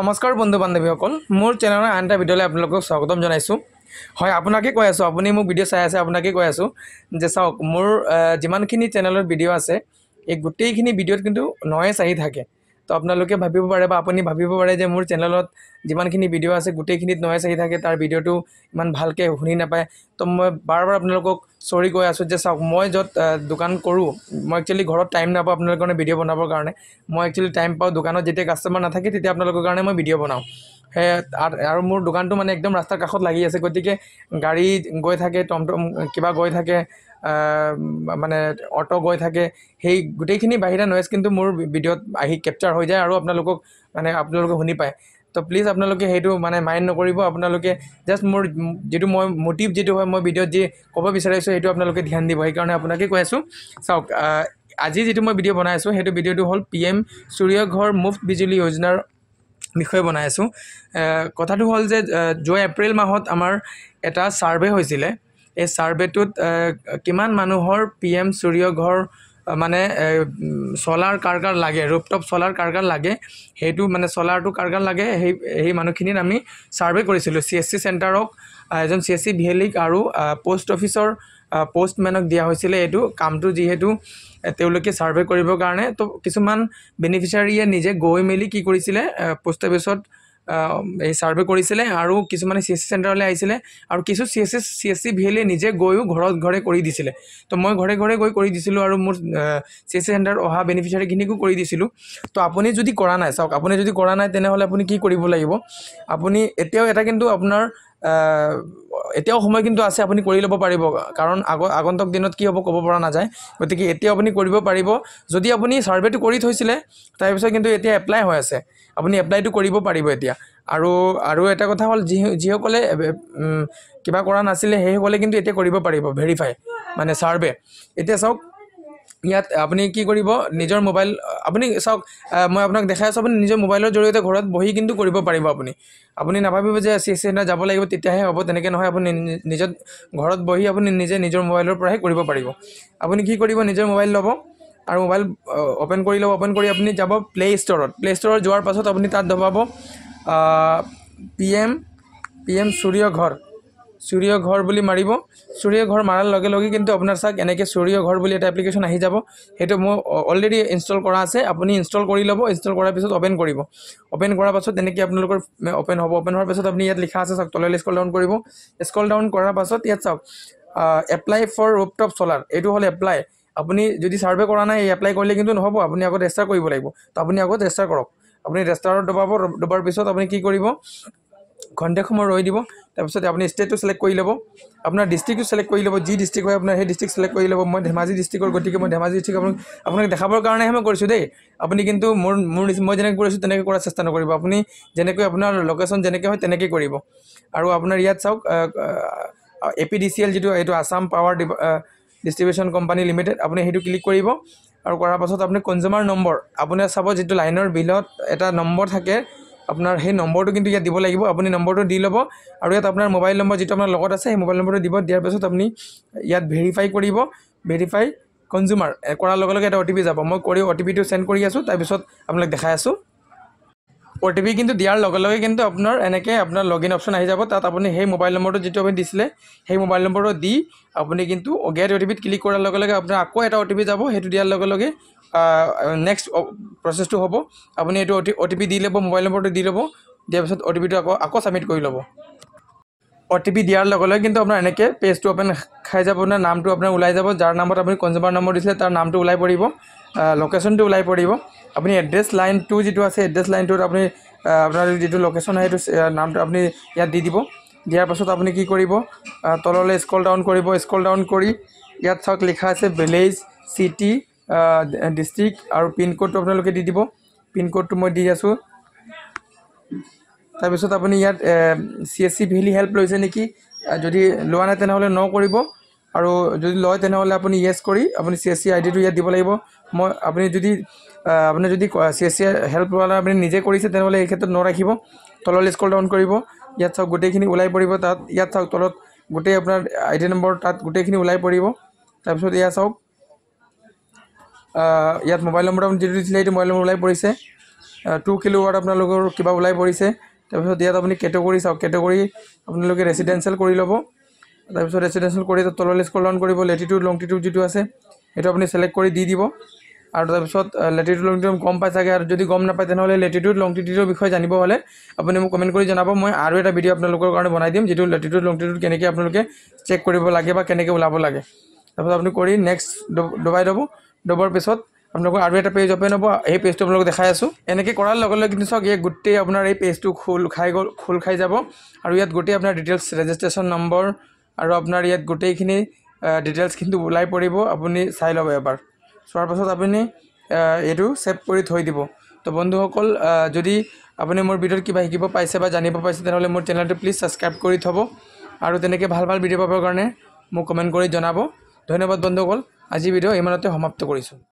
নমস্কাৰ বন্ধু বান্ধৱীসকল মোৰ চেনেলৰ আন এটা ভিডিঅ'লৈ আপোনালোকক স্বাগতম জনাইছোঁ। হয়, আপোনাকে কৈ আছোঁ, আপুনি মোক ভিডিঅ' চাই আছে, আপোনাকে কৈ আছোঁ যে চাওক মোৰ যিমানখিনি চেনেলৰ ভিডিঅ' আছে এই গোটেইখিনি ভিডিঅ'ত কিন্তু নয়েজ আহি থাকে। তো আপোনালোকে ভাবিব পাৰে বা আপুনি ভাবিব পাৰে যে মোৰ চেনেলত যিমানখিনি ভিডিঅ' আছে গোটেইখিনিত নয়েজ আহি থাকে, তাৰ ভিডিঅ'টো ইমান ভালকৈ শুনি নাপায়। তো মই বাৰ আপোনালোকক চৰি কৈ আছোঁ যে চাওক মই য'ত দোকান কৰোঁ, মই একচুৱেলি ঘৰত টাইম নাপাওঁ আপোনালোকৰ কাৰণে ভিডিঅ' বনাবৰ কাৰণে। মই একচুৱেলি টাইম পাওঁ দোকানত যেতিয়া কাষ্টমাৰ নাথাকে তেতিয়া আপোনালোকৰ কাৰণে মই ভিডিঅ' বনাওঁ। আৰু মোৰ দোকানটো মানে একদম ৰাস্তাৰ কাষত লাগি আছে, গতিকে গাড়ী গৈ থাকে, টমটম কিবা গৈ থাকে, মানে অটো গৈ থাকে, সেই গোটেইখিনি বাহিৰা নয়েজ কিন্তু মোৰ ভিডিঅ'ত আহি কেপচাৰ হৈ যায় আৰু আপোনালোকে শুনি পায়। তো প্লিজ আপোনালোকে সেইটো মাইণ্ড নকৰিব। আপোনালোকে জাষ্ট মোৰ যিটো মই মটিভ যিটো হয় মই ভিডিঅ'ত যি ক'ব বিচাৰিছোঁ সেইটো আপোনালোকে ধ্যান দিব। সেইকাৰণে আপোনাকে কৈ আছোঁ চাওক, আজি যিটো মই ভিডিঅ' বনাই আছোঁ সেইটো ভিডিঅ'টো হ'ল PM সূৰ্য ঘৰ মুফ্ত বিজুলী যোজনাৰ বিষয়ে বনাই আছোঁ। কথাটো হ'ল যে যোৱা এপ্ৰিল মাহত আমাৰ এটা ছাৰ্ভে হৈছিলে। এই ছাৰ্ভেটোত কিমান মানুহৰ PM সূৰ্য ঘৰ চলাৰ কাৰ লাগে, ৰুফটপ চলাৰ কাৰ লাগে, সেইটো চলাৰটো কাৰ লাগে, সেই মানুহখিনিত আমি ছাৰ্ভে কৰিছিলোঁ। CSC চেণ্টাৰক, এজন CSC ভিএলিক আৰু পোষ্ট অফিচৰ পোষ্টমেনক দিয়া হৈছিলে এইটো কামটো, যিহেতু তেওঁলোকে ছাৰ্ভে কৰিবৰ কাৰণে। তো কিছুমান বেনিফিচিয়াৰীয়ে নিজে গৈ মেলি কি কৰিছিলে, পোষ্ট অফিচত এই ছাৰ্ভে কৰিছিলে আৰু কিছুমানে CSC চেণ্টাৰলৈ আহিছিলে আৰু কিছু CSC ভিএলিয়ে নিজে গৈও ঘৰে কৰি দিছিলে। তো মই ঘৰে গৈ কৰি দিছিলোঁ আৰু মোৰ CSC চেণ্টাৰত অহা বেনিফিচিয়াৰীখিনিকো কৰি দিছিলোঁ। তো আপুনি যদি কৰা নাই, চাওক আপুনি যদি কৰা নাই তেনেহ'লে আপুনি কি কৰিব লাগিব, আপুনি এতিয়াও এটা কিন্তু আপোনাৰ এতিয়াও সময় কিন্তু আছে, আপুনি কৰি ল'ব পাৰিব। কাৰণ আগন্তুক দিনত কি হ'ব ক'ব পৰা নাযায়, গতিকে এতিয়াও আপুনি কৰিব পাৰিব। যদি আপুনি ছাৰ্ভেটো কৰি থৈছিলে তাৰপিছত কিন্তু এতিয়া এপ্লাই হৈ আছে, আপুনি এপ্লাইটো কৰিব পাৰিব এতিয়া। আৰু এটা কথা হ'ল যিসকলে কিবা কৰা নাছিলে সেইসকলে কিন্তু এতিয়া কৰিব পাৰিব ভেৰিফাই, ছাৰ্ভে। এতিয়া চাওক ইয়াত আপুনি কি কৰিব, নিজৰ মোবাইল আপুনি চাওক, মই আপোনাক দেখাই আছোঁ, আপুনি নিজৰ মোবাইলৰ জৰিয়তে ঘৰত বহি কিন্তু কৰিব পাৰিব। আপুনি নাভাবিব যে CSC চেণ্টাৰ যাব লাগিব তেতিয়াহে হ'ব, তেনেকৈ নহয়। আপুনি নিজৰ ঘৰত বহি আপুনি নিজৰ মোবাইলৰ পৰাহে কৰিব পাৰিব। আপুনি কি কৰিব, নিজৰ মোবাইল ল'ব আৰু মোবাইল অ'পেন কৰি ল'ব। অ'পেন কৰি আপুনি যাব প্লে ষ্ট'ৰত যোৱাৰ পাছত আপুনি তাত দবাব PM সূৰ্য ঘৰ বুলি মাৰিব। সূৰ্য ঘৰ মাৰাৰ লগে লগে কিন্তু আপোনাৰ চাওক এনেকৈ সূৰ্য ঘৰ বুলি এটা এপ্লিকেশ্যন আহি যাব। সেইটো মোৰ অলৰেডি ইনষ্টল কৰা আছে, আপুনি ইনষ্টল কৰি ল'ব। ইনষ্টল কৰাৰ পিছত অ'পেন কৰিব। অ'পেন কৰাৰ পাছত তেনেকৈ আপোনালোকৰ অ'পেন হ'ব। অ'পেন হোৱাৰ পাছত আপুনি ইয়াত লিখা আছে চাওক, তললৈ স্ক্ৰল ডাউন কৰিব। স্ক্ৰল ডাউন কৰাৰ পাছত ইয়াত চাওক এপ্লাই ফৰ ৰুফটপ চলাৰ, এইটো হ'ল এপ্লাই। আপুনি যদি ছাৰ্ভে কৰা নাই, এই এপ্লাই কৰিলে কিন্তু নহ'ব, আপুনি আগত ৰেজিষ্টাৰ কৰিব লাগিব। তো আপুনি আগত ৰেজিষ্টাৰ কৰক। আপুনি ৰেজিষ্টাৰত দবাৰ পিছত আপুনি কি কৰিব, ঘণ্টেক সময় ৰৈ দিব। তাৰপিছত আপুনি ষ্টেটটো ছিলেক্ট কৰি ল'ব, আপোনাৰ ডিষ্ট্ৰিক্টটো ছিলেক্ট কৰি ল'ব, যি ডিষ্ট্ৰিক্ট হয় আপোনাৰ সেই ডিষ্ট্ৰিক্ট ছিলেক্ট কৰি ল'ব। মই ধেমাজি ডিষ্ট্ৰিক্টৰ, গতিকে মই ধেমাজি ডিষ্ট্ৰিক্ট আপোনাক দেখাবৰ কাৰণেহে মই কৰিছোঁ দেই। আপুনি কিন্তু মই যেনেকৈ কৰিছোঁ তেনেকৈ কৰাৰ চেষ্টা নকৰিব। আপুনি যেনেকৈ আপোনাৰ লোকেশ্যন যেনেকৈ হয় তেনেকৈ কৰিব। আৰু আপোনাৰ ইয়াত চাওক APDCL যিটো এইটো Assam power distribution company limited, আপুনি সেইটো ক্লিক কৰিব। আৰু কৰাৰ পাছত আপুনি কনজিউমাৰ নম্বৰ, আপোনাৰ চাব যিটো লাইনৰ বিলত এটা নম্বৰ থাকে আপোনাৰ, সেই নম্বৰটো কিন্তু ইয়াত দিব লাগিব। আপুনি নম্বৰটো দি ল'ব আৰু ইয়াত আপোনাৰ মোবাইল নম্বৰ যিটো আপোনাৰ লগত আছে সেই মোবাইল নম্বৰটো দিব। দিয়াৰ পাছত আপুনি ইয়াত ভেৰিফাই কৰিব। ভেৰিফাই কনজিউমাৰ কৰাৰ লগে লগে এটা OTP যাব। মই OTPটো চেণ্ড কৰি আছোঁ, তাৰপিছত আপোনাক দেখাই আছোঁ। OTP কিন্তু দিয়াৰ লগে লগে কিন্তু আপোনাৰ লগইন অপশ্যন আহি যাব। তাত আপুনি সেই মোবাইল নম্বৰটো যিটো আপুনি দিছিলে সেই মোবাইল নম্বৰটো দি আপুনি কিন্তু গেট OTPত ক্লিক কৰাৰ লগে লগে আপোনাৰ আকৌ এটা OTP যাব। সেইটো দিয়াৰ লগে লগে নেক্সট প্ৰচেছটো হ'ব। আপুনি এইটো OTP দি ল'ব, মোবাইল নম্বৰটো দি ল'ব। দিয়াৰ পিছত OTPটো আকৌ ছাবমিট কৰি ল'ব। OTP দিয়াৰ লগে লগে কিন্তু আপোনাৰ এনেকৈ পেজটো অ'পেন খাই যাব, আপোনাৰ নামটো আপোনাৰ ওলাই যাব। যাৰ নামত আপুনি কনজিউমাৰ নম্বৰ দিছিলে তাৰ নামটো ওলাই পৰিব, লোকেশ্যনটো ওলাই পৰিব। আপুনি এড্ৰেছ লাইনটো যিটো আছে এড্ৰেছ লাইনটোত আপুনি আপোনাৰ যিটো লোকেশ্যন হয় সেইটো নামটো আপুনি ইয়াত দি দিব। দিয়াৰ পাছত আপুনি কি কৰিব, তললৈ স্ক্ৰল ডাউন কৰিব। স্ক্ৰল ডাউন কৰি ইয়াত চাওক লিখা আছে ভিলেজ, চিটি, ডিষ্ট্ৰিক্ট আৰু পিনক'ডটো আপোনালোকে দি দিব। পিনক'ডটো মই দি আছোঁ। তাৰপিছত আপুনি ইয়াত CSC ভিএলি হেল্প লৈছে নেকি, যদি লোৱা নাই তেনেহ'লে ন কৰিব, আৰু যদি লয় তেনেহ'লে আপুনি য়েছ কৰি আপুনি CSC IDটো ইয়াত দিব লাগিব। আপুনি যদি CSC হেল্প লোৱা নাই, আপুনি নিজে কৰিছে তেনেহ'লে এই ক্ষেত্ৰত ন ৰাখিব। তললৈ স্ক্ৰল ডাউন কৰিব। ইয়াত চাওক গোটেইখিনি ওলাই পৰিব। ইয়াত চাওক তলত গোটেই আপোনাৰ ID নম্বৰ তাত গোটেইখিনি ওলাই পৰিব। তাৰপিছত ইয়াত চাওক ইয়াত মোবাইল নম্বৰটো আপুনি যিটো দিছিলে সেইটো মোবাইল নম্বৰ ওলাই পৰিছে। 2 কিলোৱাট আপোনালোকৰ কিবা ওলাই পৰিছে তাৰপিছত ইয়াত আপুনি কেটেগৰী চাওক কেটেগৰী আপোনালোকে ৰেচিডেন্সিয়েল কৰি ল'ব তাৰপিছত ৰেচিডেন্সিয়েল কৰি তললৈ স্ক্ৰল ডাউন কৰিব লেটিটিউড লংটিটিউড যিটো আছে সেইটো আপুনি সিলেক্ট কৰি দি দিব আৰু তাৰপিছত লেটিটিউড লংটিটিউড গম পাই চাগে আৰু যদি গম নাপায় তেনেহ'লে লেটিটিউড লংটিটিউডৰ বিষয়ে জানিব হ'লে আপুনি মোক কমেণ্ট কৰি জনাব মই আৰু এটা ভিডিঅ' আপোনালোকৰ কাৰণে বনাই দিম যিটো লেটিটিউড লংটিটিউড কেনেকৈ আপোনালোকে চেক কৰিব লাগে বা কেনেকৈ ওলাব লাগে তাৰপিছত আপুনি কৰি নেক্সট দবাই দিব দবাৰ পিছত আপোনালোকৰ আৰু এটা পেজ ওপেন হ'ব এই পেজটো আপোনালোকক দেখাই আছোঁ এনেকৈ কৰাৰ লগে লগে কিন্তু চাওক এই গোটেই আপোনাৰ এই পেজটো খোল খাই যাব আৰু ইয়াত গোটেই আপোনাৰ ডিটেইলছ ৰেজিষ্ট্ৰেশ্যন নম্বৰ আৰু আপোনাৰ ইয়াত গোটেইখিনি ডিটেইলছ কিন্তু ওলাই পৰিব আপুনি চাই ল'ব এবাৰ চোৱাৰ পাছত আপুনি এইটো সেভ কৰি থৈ দিব তো বন্ধুসকল যদি আপুনি মোৰ ভিডিঅ'ত কিবা শিকিব পাইছে বা জানিব পাইছে তেনেহ'লে মোৰ চেনেলটো প্লিজ সাবস্ক্ৰাইব কৰি থ'ব আৰু তেনেকৈ ভাল ভাল ভিডিঅ' পাবৰ কাৰণে মোক কমেণ্ট কৰি জনাব ধন্যবাদ বন্ধুসকল আজি ভিডিঅ' ইমানতে সমাপ্ত কৰিছোঁ